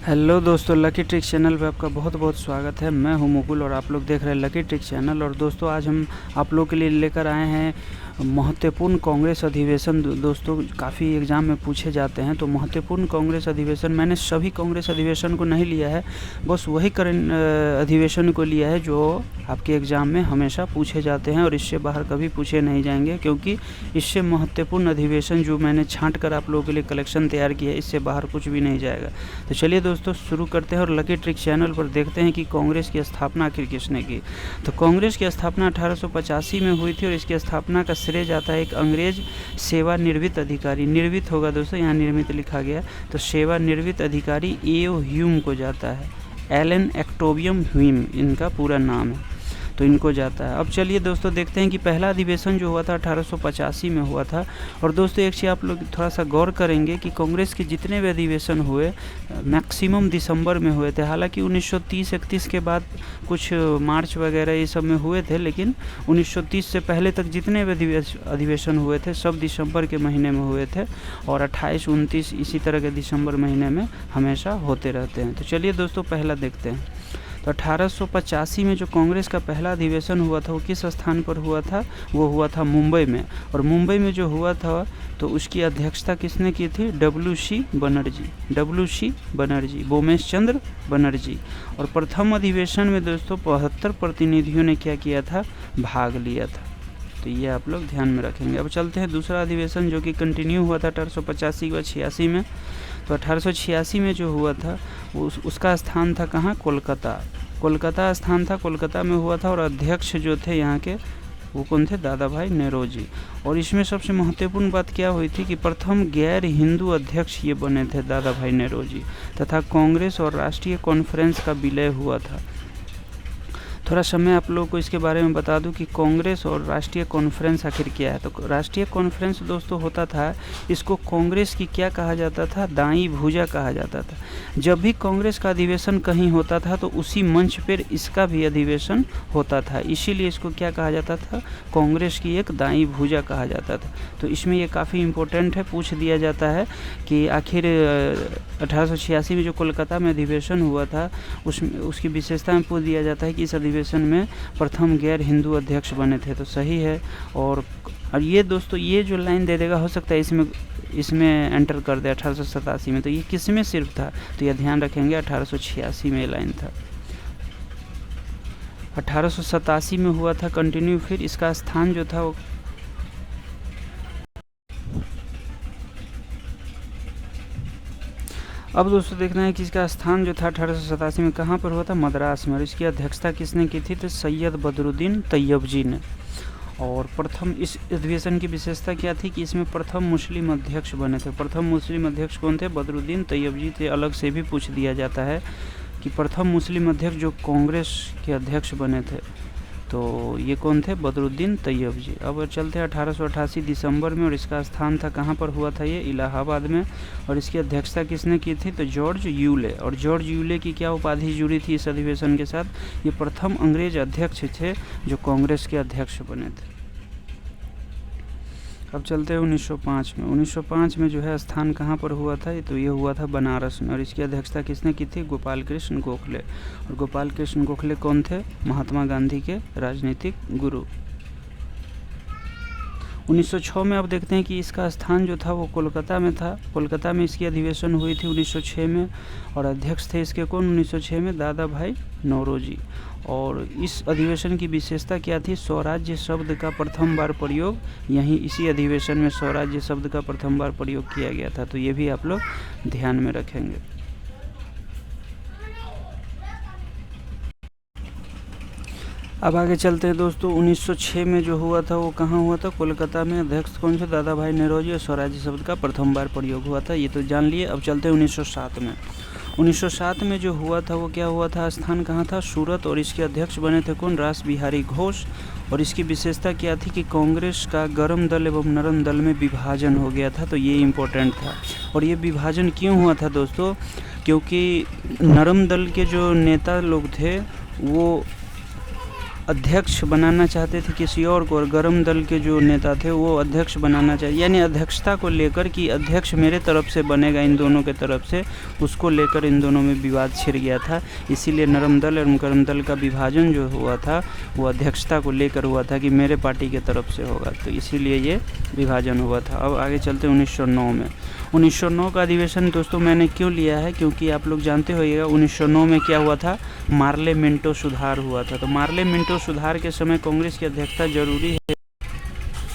Hello दोस्तों, lucky trick channel पे आपका बहुत बहुत स्वागत है। मैं हूं मुकुल और आप लोग देख रहे हैं लकी ट्रिक चैनल। और दोस्तों, आज हम आप लोग के लिए लेकर आए हैं महत्वपूर्ण कांग्रेस अधिवेशन। दोस्तों, काफ़ी एग्ज़ाम में पूछे जाते हैं, तो महत्वपूर्ण कांग्रेस अधिवेशन मैंने सभी कांग्रेस अधिवेशन को नहीं लिया है, बस वही करंट अधिवेशन को लिया है जो आपके एग्ज़ाम में हमेशा पूछे जाते हैं और इससे बाहर कभी पूछे नहीं जाएंगे, क्योंकि इससे महत्वपूर्ण अधिवेशन जो मैंने छांट कर आप लोगों के लिए कलेक्शन तैयार किया है, इससे बाहर कुछ भी नहीं जाएगा। तो चलिए दोस्तों, शुरू करते हैं और लकी ट्रिक चैनल पर देखते हैं कि कांग्रेस की स्थापना आखिर किसने की। तो कांग्रेस की स्थापना 1885 में हुई थी और इसकी स्थापना का श्रेय जाता है एक अंग्रेज सेवानिवृत्त अधिकारी। निर्वित होगा दोस्तों, यहाँ निर्मित लिखा गया, तो सेवानिवृत्त अधिकारी एओ ह्यूम को जाता है। एलन एक्टोबियम ह्यूम इनका पूरा नाम है, तो इनको जाता है। अब चलिए दोस्तों, देखते हैं कि पहला अधिवेशन जो हुआ था 1885 में हुआ था। और दोस्तों, एक चीज़ आप लोग थोड़ा सा गौर करेंगे कि कांग्रेस के जितने भी अधिवेशन हुए मैक्सिमम दिसंबर में हुए थे। हालांकि 1930-31 के बाद कुछ मार्च वगैरह ये सब में हुए थे, लेकिन 1930 से पहले तक जितने भी अधिवेशन हुए थे सब दिसंबर के महीने में हुए थे, और 28-29 इसी तरह के दिसंबर महीने में हमेशा होते रहते हैं। तो चलिए दोस्तों, पहला देखते हैं। तो 1885 में जो कांग्रेस का पहला अधिवेशन हुआ था वो किस स्थान पर हुआ था? वो हुआ था मुंबई में। और मुंबई में जो हुआ था तो उसकी अध्यक्षता किसने की थी? WC बनर्जी, बोमेश चंद्र बनर्जी। और प्रथम अधिवेशन में दोस्तों 72 प्रतिनिधियों ने क्या किया था? भाग लिया था। तो ये आप लोग ध्यान में रखेंगे। अब चलते हैं दूसरा अधिवेशन जो कि कंटिन्यू हुआ था 1885 व 86 में। तो 1886 में जो हुआ था उसका स्थान था कहाँ? कोलकाता स्थान था, कोलकाता में हुआ था। और अध्यक्ष जो थे यहाँ के वो कौन थे? दादा भाई नेरोजी। और इसमें सबसे महत्वपूर्ण बात क्या हुई थी कि प्रथम गैर हिंदू अध्यक्ष ये बने थे दादा भाई नेरोजी, तथा कांग्रेस और राष्ट्रीय कॉन्फ्रेंस का विलय हुआ था। थोड़ा समय आप लोगों को इसके बारे में बता दूं कि कांग्रेस और राष्ट्रीय कॉन्फ्रेंस आखिर क्या है। तो राष्ट्रीय कॉन्फ्रेंस दोस्तों होता था, इसको कांग्रेस की क्या कहा जाता था? दाई भुजा कहा जाता था। जब भी कांग्रेस का अधिवेशन कहीं होता था तो उसी मंच पर इसका भी अधिवेशन होता था, इसीलिए इसको क्या कहा जाता था? कांग्रेस की एक दाई भुजा कहा जाता था। तो इसमें ये काफ़ी इम्पोर्टेंट है, पूछ दिया जाता है कि आखिर 1886 में जो कोलकाता में अधिवेशन हुआ था उसकी विशेषता में पूछ दिया जाता है कि इस अधिवेशन में प्रथम गैर हिंदू अध्यक्ष बने थे। तो सही है। और ये दोस्तों, ये जो लाइन दे देगा, हो सकता है इसमें एंटर कर दे 1887 में। तो ये किस में सिर्फ था? तो यह ध्यान रखेंगे, 1886 में लाइन था। 1887 में हुआ था कंटिन्यू। फिर इसका स्थान जो था वो अब दोस्तों देखना है कि इसका स्थान जो था 1887 में कहाँ पर हुआ था? मद्रास में। और इसकी अध्यक्षता किसने की थी? तो सैयद बदरुद्दीन तैयबजी ने। और प्रथम इस अधिवेशन की विशेषता क्या थी कि इसमें प्रथम मुस्लिम अध्यक्ष बने थे। प्रथम मुस्लिम अध्यक्ष कौन थे? बदरुद्दीन तैयबजी थे। अलग से भी पूछ दिया जाता है कि प्रथम मुस्लिम अध्यक्ष जो कांग्रेस के अध्यक्ष बने थे, तो ये कौन थे? बदरुद्दीन तैयबजी। अब चलते हैं 1888 दिसंबर में। और इसका स्थान था कहाँ पर हुआ था? ये इलाहाबाद में। और इसकी अध्यक्षता किसने की थी? तो जॉर्ज यूले। और जॉर्ज यूले की क्या उपाधि जुड़ी थी इस अधिवेशन के साथ? ये प्रथम अंग्रेज अध्यक्ष थे जो कांग्रेस के अध्यक्ष बने थे। अब चलते हैं 1905 में। 1905 में जो है स्थान कहाँ पर हुआ था? तो ये हुआ था बनारस में। और इसकी अध्यक्षता किसने की थी? गोपाल कृष्ण गोखले। और गोपाल कृष्ण गोखले कौन थे? महात्मा गांधी के राजनीतिक गुरु। 1906 में अब देखते हैं कि इसका स्थान जो था वो कोलकाता में था। कोलकाता में इसकी अधिवेशन हुई थी 1906 में। और अध्यक्ष थे इसके कौन 1906 में? दादा भाई नौरोजी। और इस अधिवेशन की विशेषता क्या थी? स्वराज्य शब्द का प्रथम बार प्रयोग यहीं इसी अधिवेशन में स्वराज्य शब्द का प्रथम बार प्रयोग किया गया था। तो ये भी आप लोग ध्यान में रखेंगे। अब आगे चलते हैं दोस्तों। 1906 में जो हुआ था वो कहाँ हुआ था? कोलकाता में। अध्यक्ष कौन थे? दादा भाई नेरोजी। और स्वराज्य शब्द का प्रथम बार प्रयोग हुआ था, ये तो जान लिए। अब चलते हैं 1907 में। 1907 में जो हुआ था वो क्या हुआ था? स्थान कहाँ था? सूरत। और इसके अध्यक्ष बने थे कौन? रास बिहारी घोष। और इसकी विशेषता क्या थी कि कांग्रेस का गर्म दल एवं नरम दल में विभाजन हो गया था। तो ये इम्पोर्टेंट था। और ये विभाजन क्यों हुआ था दोस्तों? क्योंकि नरम दल के जो नेता लोग थे वो अध्यक्ष बनाना चाहते थे किसी और को, और गरम दल के जो नेता थे वो अध्यक्ष बनाना चाहिए, यानी अध्यक्षता को लेकर कि अध्यक्ष मेरे तरफ से बनेगा इन दोनों के तरफ से, उसको लेकर इन दोनों में विवाद छिड़ गया था। इसीलिए नरम दल एवं गरम दल का विभाजन जो हुआ था वो अध्यक्षता को लेकर हुआ था कि मेरे पार्टी के तरफ से होगा, तो इसीलिए ये विभाजन हुआ था। अब आगे चलते 1909 में। 1909 का अधिवेशन दोस्तों मैंने क्यों लिया है, क्योंकि आप लोग जानते होइएगा 1909 में क्या हुआ था, मार्लेमेंटो सुधार हुआ था। तो मार्लेमेंटो सुधार के समय कांग्रेस की अध्यक्षता जरूरी है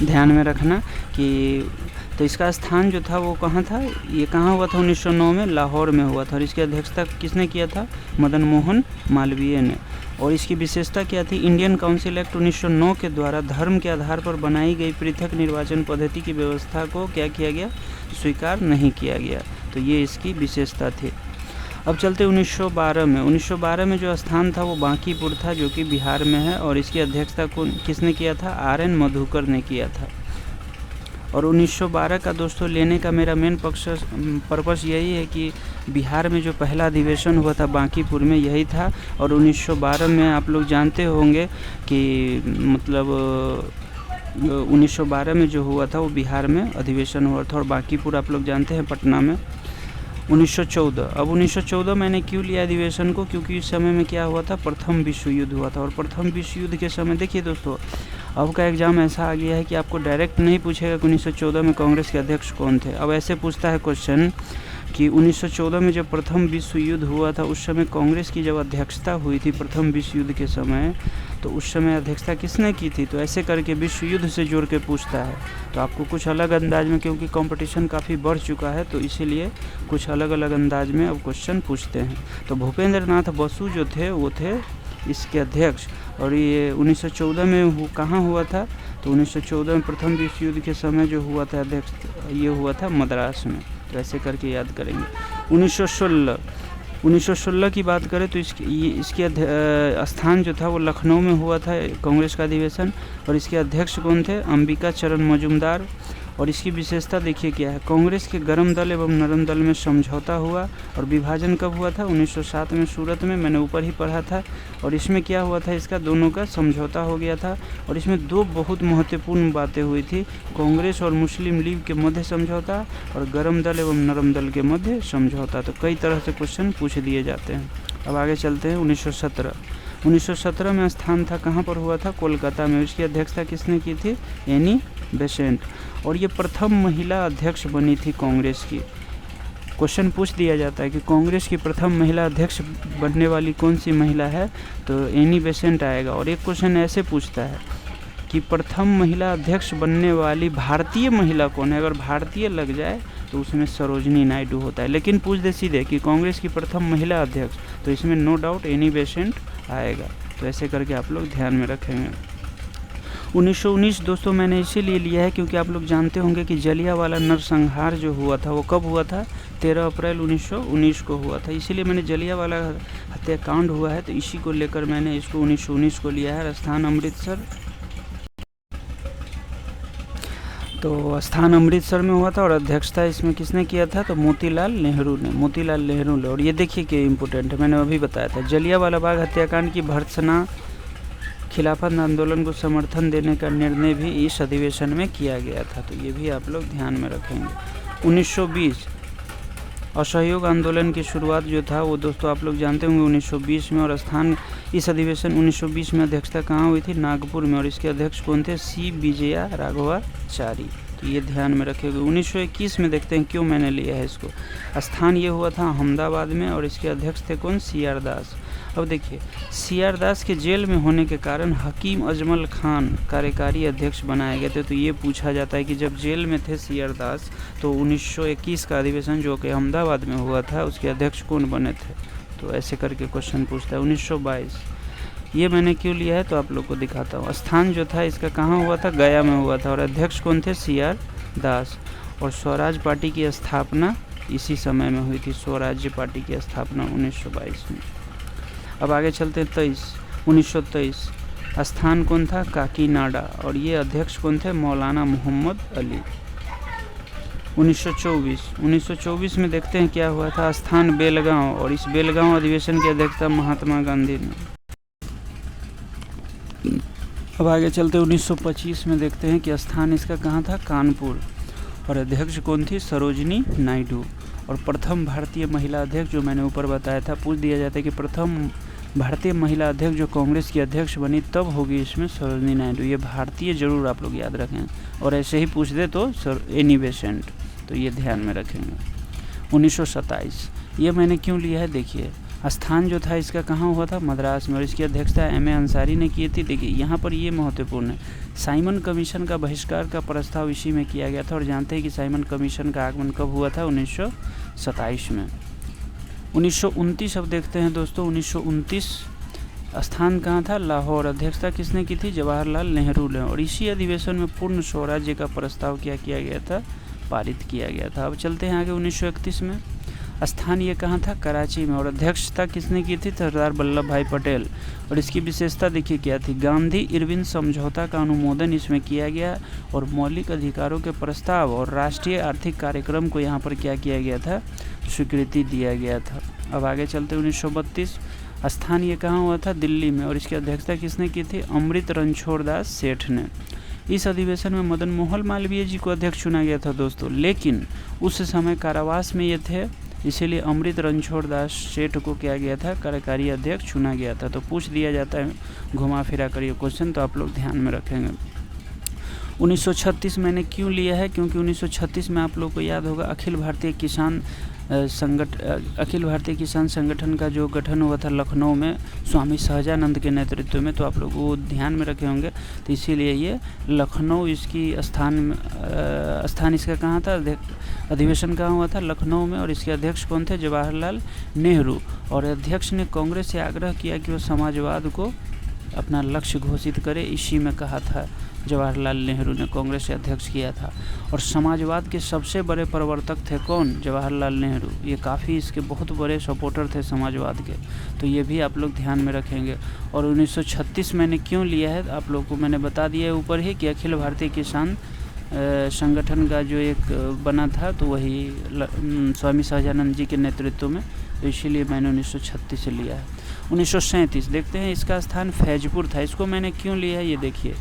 ध्यान में रखना कि, तो इसका स्थान जो था वो कहाँ था, ये कहाँ हुआ था 1909 में, लाहौर में हुआ था। और इसकी अध्यक्षता किसने किया था, मदन मोहन मालवीय ने। और इसकी विशेषता क्या थी, इंडियन काउंसिल एक्ट 1909 के द्वारा धर्म के आधार पर बनाई गई पृथक निर्वाचन पद्धति की व्यवस्था को क्या किया गया, स्वीकार नहीं किया गया। तो ये इसकी विशेषता थी। अब चलते 1912 में। 1912 में जो स्थान था वो बांकीपुर था, जो कि बिहार में है, और इसकी अध्यक्षता किसने किया था, RN मधुकर ने किया था। और 1912 का दोस्तों लेने का मेरा मेन पर्पस यही है कि बिहार में जो पहला अधिवेशन हुआ था बांकीपुर में यही था। और 1912 में आप लोग जानते होंगे कि मतलब 1912 में जो हुआ था वो बिहार में अधिवेशन हुआ था, और बांकीपुर आप लोग जानते हैं पटना में। 1914। अब 1914 मैंने क्यों लिया अधिवेशन को, क्योंकि इस समय में क्या हुआ था, प्रथम विश्व युद्ध हुआ था। और प्रथम विश्व युद्ध के समय देखिए दोस्तों, अब का एग्ज़ाम ऐसा आ गया है कि आपको डायरेक्ट नहीं पूछेगा कि 1914 में कांग्रेस के अध्यक्ष कौन थे। अब ऐसे पूछता है क्वेश्चन कि 1914 में जब प्रथम विश्व युद्ध हुआ था उस समय कांग्रेस की जब अध्यक्षता हुई थी प्रथम विश्व युद्ध के समय, तो उस समय अध्यक्षता किसने की थी। तो ऐसे करके विश्व युद्ध से जोड़ के पूछता है, तो आपको कुछ अलग अंदाज में, क्योंकि कंपटीशन काफ़ी बढ़ चुका है तो इसीलिए कुछ अलग अलग अंदाज में अब क्वेश्चन पूछते हैं। तो भूपेंद्र नाथ बसु जो थे वो थे इसके अध्यक्ष। और ये 1914 में कहाँ हुआ था, तो 1914 में प्रथम विश्व युद्ध के समय जो हुआ था अध्यक्ष, ये हुआ था मद्रास में। तो ऐसे करके याद करेंगे। 1916 की बात करें तो इसके स्थान जो था वो लखनऊ में हुआ था कांग्रेस का अधिवेशन। और इसके अध्यक्ष कौन थे, अंबिका चरण मजूमदार। और इसकी विशेषता देखिए क्या है, कांग्रेस के गरम दल एवं नरम दल में समझौता हुआ। और विभाजन कब हुआ था, 1907 में सूरत में, मैंने ऊपर ही पढ़ा था। और इसमें क्या हुआ था, इसका दोनों का समझौता हो गया था। और इसमें दो बहुत महत्वपूर्ण बातें हुई थी, कांग्रेस और मुस्लिम लीग के मध्य समझौता, और गरम दल एवं नरम दल के मध्य समझौता। तो कई तरह से क्वेश्चन पूछ दिए जाते हैं। अब आगे चलते हैं 1917 में स्थान था, कहाँ पर हुआ था, कोलकाता में। इसकी अध्यक्षता किसने की थी, एनी बेसेंट। और ये प्रथम महिला अध्यक्ष बनी थी कांग्रेस की। क्वेश्चन पूछ दिया जाता है कि कांग्रेस की प्रथम महिला अध्यक्ष बनने वाली कौन सी महिला है, तो एनी बेसेंट आएगा। और एक क्वेश्चन ऐसे पूछता है कि प्रथम महिला अध्यक्ष बनने वाली भारतीय महिला कौन है। अगर भारतीय लग जाए तो उसमें सरोजनी नायडू होता है, लेकिन पूछ दे सीधे कि कांग्रेस की प्रथम महिला अध्यक्ष, तो इसमें नो डाउट एनी बेसेंट आएगा। तो ऐसे करके आप लोग ध्यान में रखेंगे। 1919 दोस्तों मैंने इसीलिए लिया है क्योंकि आप लोग जानते होंगे कि जलियांवाला नरसंहार जो हुआ था वो कब हुआ था, 13 अप्रैल 1919 को हुआ था। इसीलिए मैंने जलियांवाला हत्याकांड हुआ है तो इसी को लेकर मैंने इसको 1919 को लिया है। स्थान अमृतसर, तो स्थान अमृतसर में हुआ था। और अध्यक्षता इसमें किसने किया था, तो मोतीलाल नेहरू ने। और ये देखिए कि इम्पोर्टेंट है, मैंने अभी बताया था, जलियांवाला बाग हत्याकांड की भर्त्सना खिलाफत आंदोलन को समर्थन देने का निर्णय भी इस अधिवेशन में किया गया था। तो ये भी आप लोग ध्यान में रखेंगे। 1920 असहयोग आंदोलन की शुरुआत जो था वो दोस्तों आप लोग जानते होंगे 1920 में। और स्थान इस अधिवेशन 1920 में अध्यक्षता कहाँ हुई थी, नागपुर में। और इसके अध्यक्ष कौन थे, सी विजया राघवाचारी। तो ये ध्यान में रखेंगे। 1921 में देखते हैं क्यों मैंने लिया है इसको। स्थान ये हुआ था अहमदाबाद में और इसके अध्यक्ष थे कौन, CR दास। अब देखिए CR दास के जेल में होने के कारण हकीम अजमल खान कार्यकारी अध्यक्ष बनाए गए थे। तो ये पूछा जाता है कि जब जेल में थे CR दास तो 1921 का अधिवेशन जो कि अहमदाबाद में हुआ था उसके अध्यक्ष कौन बने थे। तो ऐसे करके क्वेश्चन पूछता है। 1922 ये मैंने क्यों लिया है तो आप लोग को दिखाता हूँ। स्थान जो था इसका कहाँ हुआ था, गया में हुआ था। और अध्यक्ष कौन थे, CR दास। और स्वराज पार्टी की स्थापना इसी समय में हुई थी, स्वराज्य पार्टी की स्थापना 1922 में। अब आगे चलते हैं 1923 स्थान कौन था, काकीनाडा। और ये अध्यक्ष कौन थे, मौलाना मोहम्मद अली। 1924 में देखते हैं क्या हुआ था, स्थान बेलगांव। और इस बेलगांव अधिवेशन की अध्यक्षता महात्मा गांधी ने। अब आगे चलते 1925 में देखते हैं कि स्थान इसका कहाँ था, कानपुर, और अध्यक्ष कौन थी, सरोजिनी नायडू। और प्रथम भारतीय महिला अध्यक्ष जो मैंने ऊपर बताया था, पूछ दिया जाता है कि प्रथम भारतीय महिला अध्यक्ष जो कांग्रेस की अध्यक्ष बनी तब होगी इसमें सरोजिनी नायडू। ये भारतीय जरूर आप लोग याद रखें, और ऐसे ही पूछ दे तो एनी बेसेंट, तो ये ध्यान में रखेंगे। 1927 ये मैंने क्यों लिया है, देखिए स्थान जो था इसका कहाँ हुआ था, मद्रास में, और इसकी अध्यक्षता M.A. अंसारी ने की थी। देखिए यहाँ पर ये महत्वपूर्ण है, साइमन कमीशन का बहिष्कार का प्रस्ताव इसी में किया गया था, और जानते हैं कि साइमन कमीशन का आगमन कब हुआ था, 1927 में। 1929 अब देखते हैं दोस्तों, 1929 स्थान कहाँ था, लाहौर, अध्यक्षता किसने की थी, जवाहरलाल नेहरू ने, और इसी अधिवेशन में पूर्ण स्वराज्य का प्रस्ताव क्या किया गया था, पारित किया गया था। अब चलते हैं आगे 1931 में, स्थान ये कहाँ था, कराची में, और अध्यक्षता किसने की थी, सरदार वल्लभ भाई पटेल, और इसकी विशेषता देखिए क्या थी, गांधी इरविन समझौता का अनुमोदन इसमें किया गया, और मौलिक अधिकारों के प्रस्ताव और राष्ट्रीय आर्थिक कार्यक्रम को यहाँ पर क्या किया गया था, स्वीकृति दिया गया था। अब आगे चलते 1932 स्थान ये कहाँ हुआ था, दिल्ली में, और इसकी अध्यक्षता किसने की थी, अमृत रणछोड़ दास सेठ ने। इस अधिवेशन में मदन मोहन मालवीय जी को अध्यक्ष चुना गया था दोस्तों, लेकिन उस समय कारावास में ये थे, इसीलिए अमृत रणछोड़ दास सेठ को क्या गया था, कार्यकारी अध्यक्ष चुना गया था। तो पूछ दिया जाता है घुमा फिरा कर ये क्वेश्चन, तो आप लोग ध्यान में रखेंगे। 1936 मैंने क्यों लिया है, क्योंकि 1936 में आप लोग को याद होगा अखिल भारतीय किसान संगठन का जो गठन हुआ था लखनऊ में स्वामी सहजानंद के नेतृत्व में, तो आप लोग वो ध्यान में रखे होंगे, तो इसीलिए ये लखनऊ इसकी स्थान इसका कहाँ था, अधिवेशन कहाँ हुआ था, लखनऊ में, और इसके अध्यक्ष कौन थे, जवाहरलाल नेहरू। और अध्यक्ष ने कांग्रेस से आग्रह किया कि वो समाजवाद को अपना लक्ष्य घोषित करे, इसी में कहा था जवाहरलाल नेहरू ने, कांग्रेस से अध्यक्ष किया था। और समाजवाद के सबसे बड़े प्रवर्तक थे कौन, जवाहरलाल नेहरू, ये काफ़ी इसके बहुत बड़े सपोर्टर थे समाजवाद के, तो ये भी आप लोग ध्यान में रखेंगे। और 1936 मैंने क्यों लिया है, आप लोग को मैंने बता दिया है ऊपर ही कि अखिल भारतीय किसान संगठन का जो एक बना था, तो वही स्वामी सहजानंद जी के नेतृत्व में, तो इसीलिए मैंने 1936 से लिया है। 1937 देखते हैं, इसका स्थान फैजपुर था, इसको मैंने क्यों लिया है ये देखिए,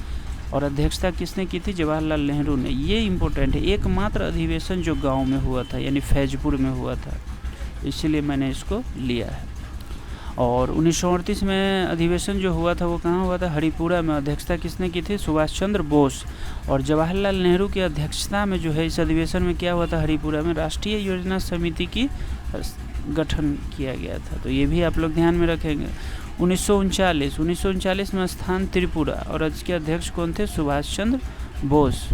और अध्यक्षता किसने की थी, जवाहरलाल नेहरू ने। ये इम्पोर्टेंट है, एकमात्र अधिवेशन जो गांव में हुआ था यानी फैजपुर में हुआ था, इसीलिए मैंने इसको लिया है। और 1938 में अधिवेशन जो हुआ था वो कहाँ हुआ था, हरिपुरा में, अध्यक्षता किसने की थी, सुभाष चंद्र बोस। और जवाहरलाल नेहरू की अध्यक्षता में जो है इस अधिवेशन में क्या हुआ था, हरिपुरा में राष्ट्रीय योजना समिति की गठन किया गया था, तो ये भी आप लोग ध्यान में रखेंगे। 1939 में स्थान त्रिपुरा, और इसके अध्यक्ष कौन थे, सुभाष चंद्र बोस।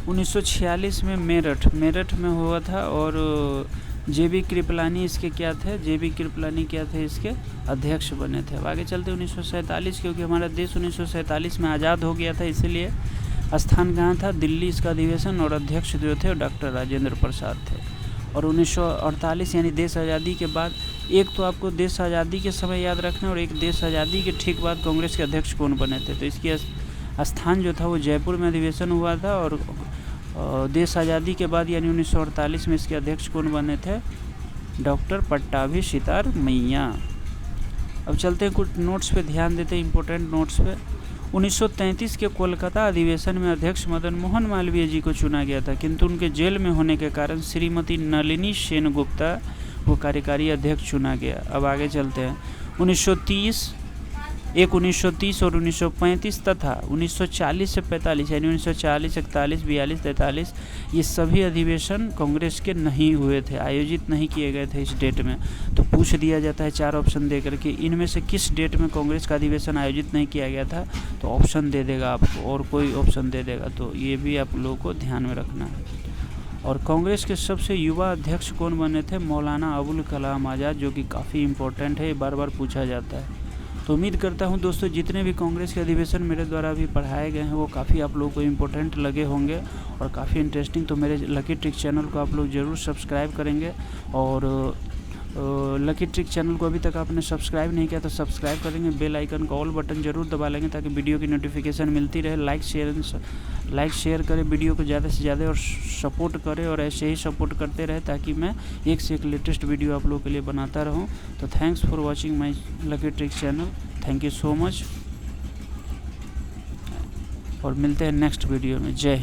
(1946) में मेरठ में हुआ था, और JB कृपलानी इसके क्या थे, JB कृपलानी क्या थे, इसके अध्यक्ष बने थे। अब आगे चलते 1947, क्योंकि हमारा देश 1947 में आज़ाद हो गया था, इसीलिए स्थान कहाँ था, दिल्ली इसका अधिवेशन, और अध्यक्ष जो थे डॉक्टर राजेंद्र प्रसाद थे। और 1948 यानी देश आज़ादी के बाद, एक तो आपको देश आज़ादी के समय याद रखना, और एक देश आज़ादी के ठीक बाद कांग्रेस के अध्यक्ष कौन बने थे, तो इसकी स्थान जो था वो जयपुर में अधिवेशन हुआ था, और देश आज़ादी के बाद यानी 1948 में इसके अध्यक्ष कौन बने थे, डॉक्टर पट्टाभी सितार मैया। अब चलते हैं कुछ नोट्स पे ध्यान देते हैं, इंपॉर्टेंट नोट्स पे। 1933 के कोलकाता अधिवेशन में अध्यक्ष मदन मोहन मालवीय जी को चुना गया था, किंतु उनके जेल में होने के कारण श्रीमती नलिनी सेनगुप्ता को कार्यकारी अध्यक्ष चुना गया। अब आगे चलते हैं 1930 और 1935 तथा 1940 से 45 यानी 1940, 41, 42, 43 ये सभी अधिवेशन कांग्रेस के नहीं हुए थे, आयोजित नहीं किए गए थे इस डेट में। तो पूछ दिया जाता है 4 ऑप्शन दे करके, इनमें से किस डेट में कांग्रेस का अधिवेशन आयोजित नहीं किया गया था, तो ऑप्शन दे देगा आपको, और कोई ऑप्शन दे देगा, तो ये भी आप लोगों को ध्यान में रखना है। और कांग्रेस के सबसे युवा अध्यक्ष कौन बने थे, मौलाना अबुल कलाम आज़ाद, जो कि काफ़ी इम्पोर्टेंट है, बार बार पूछा जाता है। तो उम्मीद करता हूं दोस्तों जितने भी कांग्रेस के अधिवेशन मेरे द्वारा भी पढ़ाए गए हैं वो काफ़ी आप लोगों को इम्पोर्टेंट लगे होंगे और काफ़ी इंटरेस्टिंग। तो मेरे लकी ट्रिक चैनल को आप लोग ज़रूर सब्सक्राइब करेंगे और लकी ट्रिक चैनल को अभी तक आपने सब्सक्राइब नहीं किया तो सब्सक्राइब करेंगे, बेल आइकन का ऑल बटन जरूर दबा लेंगे ताकि वीडियो की नोटिफिकेशन मिलती रहे। लाइक शेयर करें वीडियो को ज़्यादा से ज़्यादा और सपोर्ट करें, और ऐसे ही सपोर्ट करते रहे ताकि मैं एक से एक लेटेस्ट वीडियो आप लोगों के लिए बनाता रहूं। तो thanks for watching my lucky trick channel, thank you so much, और मिलते हैं नेक्स्ट वीडियो में। जय हिंद।